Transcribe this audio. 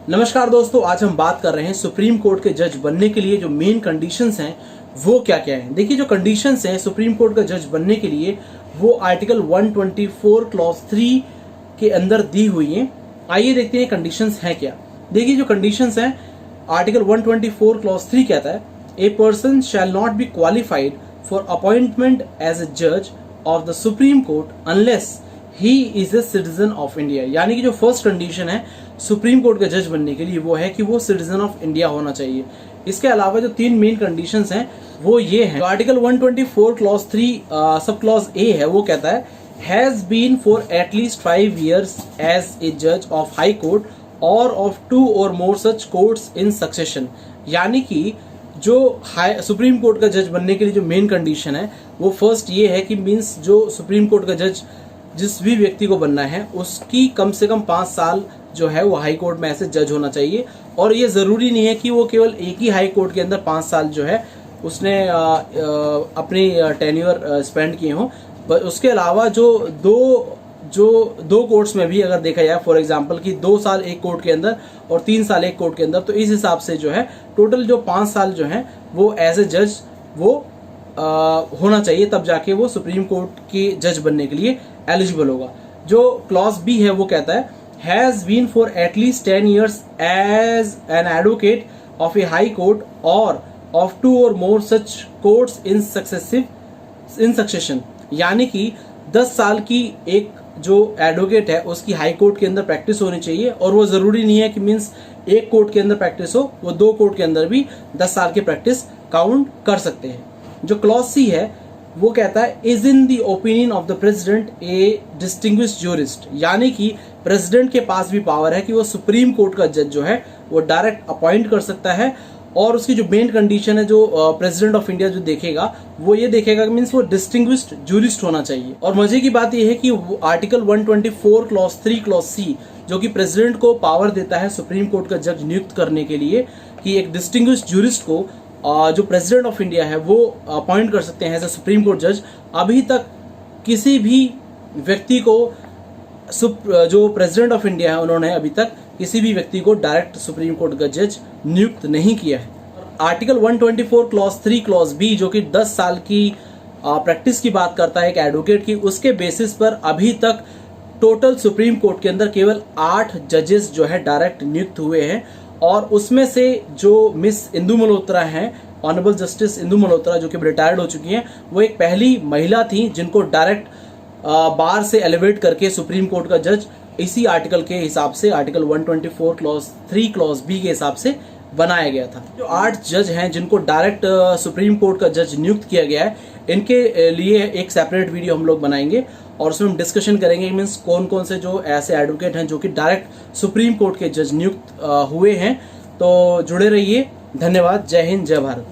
नमस्कार दोस्तों, आज हम बात कर रहे हैं सुप्रीम कोर्ट के जज बनने के लिए जो मेन कंडीशंस हैं वो क्या क्या हैं। देखिए, जो कंडीशंस हैं सुप्रीम कोर्ट का जज बनने के लिए वो आर्टिकल 124 क्लॉज 3 के अंदर दी हुई हैं। आइए देखते हैं कंडीशंस हैं क्या। देखिए, जो कंडीशंस हैं आर्टिकल 124 क्लॉज 3 कहता है, a person shall not be qualified for appointment as a जज of the supreme court unless he is a citizen of India. यानी कि जो फर्स्ट कंडीशन है सुप्रीम कोर्ट का जज बनने के लिए वो है कि वो सिटीजन ऑफ इंडिया होना चाहिए। इसके अलावा जो तीन मेन कंडीशंस हैं वो ये हैं। Article 124 clause 3 sub clause A है, वो कहता है has been for at least 5 years as a जज ऑफ हाई कोर्ट और of 2 or more such courts in succession. यानी कि जो सुप्रीम कोर्ट का जज बनने के लिए जो मेन कंडीशन है वो फर्स्ट ये है कि मीन्स जो सुप्रीम कोर्ट का जज जिस भी व्यक्ति को बनना है उसकी कम से कम 5 साल जो है वो हाई कोर्ट में ऐसे जज होना चाहिए। और ये जरूरी नहीं है कि वो केवल एक ही हाई कोर्ट के अंदर 5 साल जो है उसने अपनी टेन्योर स्पेंड किए हों। उसके अलावा जो दो कोर्ट्स में भी अगर देखा जाए, फॉर एग्जांपल कि 2 साल एक कोर्ट के अंदर और 3 साल एक कोर्ट के अंदर, तो इस हिसाब से जो है टोटल जो 5 साल जो है वो एज ए जज वो होना चाहिए, तब जाके वो सुप्रीम कोर्ट के जज बनने के लिए एलिजिबल होगा। जो क्लॉज बी है वो कहता है has been for at least 10 years as an advocate of a high court और of 2 or more such courts in succession. यानी कि 10 साल की एक जो एडवोकेट है उसकी हाई कोर्ट के अंदर प्रैक्टिस होनी चाहिए, और वो जरूरी नहीं है कि मीन्स एक कोर्ट के अंदर प्रैक्टिस हो, वो 2 कोर्ट के अंदर भी 10 साल की प्रैक्टिस काउंट कर सकते हैं। जो क्लॉज सी है वो कहता है is in the opinion of the president A distinguished jurist. यानी कि प्रेसिडेंट के पास भी पावर है कि वो सुप्रीम कोर्ट का जज जो है वो डायरेक्ट अपॉइंट कर सकता है। और उसकी जो मेन कंडीशन है जो प्रेसिडेंट ऑफ इंडिया जो देखेगा वो ये देखेगा कि मीन्स वो डिस्टिंग्विश्ड ज्यूरिस्ट होना चाहिए। और मजे की बात ये है कि आर्टिकल 124 क्लॉज 3 क्लॉज सी जो कि प्रेसिडेंट को पावर देता है सुप्रीम कोर्ट का जज नियुक्त करने के लिए कि एक डिस्टिंग्विश्ड ज्यूरिस्ट को जो प्रेसिडेंट ऑफ इंडिया है वो अपॉइंट कर सकते हैं एज ए सुप्रीम कोर्ट जज। अभी तक किसी भी व्यक्ति को जो प्रेसिडेंट ऑफ इंडिया है उन्होंने अभी तक किसी भी व्यक्ति को डायरेक्ट सुप्रीम कोर्ट का जज नियुक्त नहीं किया है। आर्टिकल 124 क्लॉज 3 क्लॉज बी जो कि 10 साल की प्रैक्टिस की बात करता है एक एडवोकेट की, उसके बेसिस पर अभी तक टोटल सुप्रीम कोर्ट के अंदर केवल 8 जजेस जो है डायरेक्ट नियुक्त हुए हैं। और उसमें से जो मिस इंदु मल्होत्रा हैं, ऑनरेबल जस्टिस इंदु मल्होत्रा जो कि रिटायर्ड हो चुकी हैं, वो एक पहली महिला थी जिनको डायरेक्ट बार से एलिवेट करके सुप्रीम कोर्ट का जज इसी आर्टिकल के हिसाब से आर्टिकल 124 क्लॉज 3 क्लॉज बी के हिसाब से बनाया गया था। जो 8 जज हैं जिनको डायरेक्ट सुप्रीम कोर्ट का जज नियुक्त किया गया है, इनके लिए एक सेपरेट वीडियो हम लोग बनाएंगे और उसमें हम डिस्कशन करेंगे मीन्स कौन कौन से जो ऐसे एडवोकेट हैं जो कि डायरेक्ट सुप्रीम कोर्ट के जज नियुक्त हुए हैं। तो जुड़े रहिए। धन्यवाद। जय हिंद, जय भारत।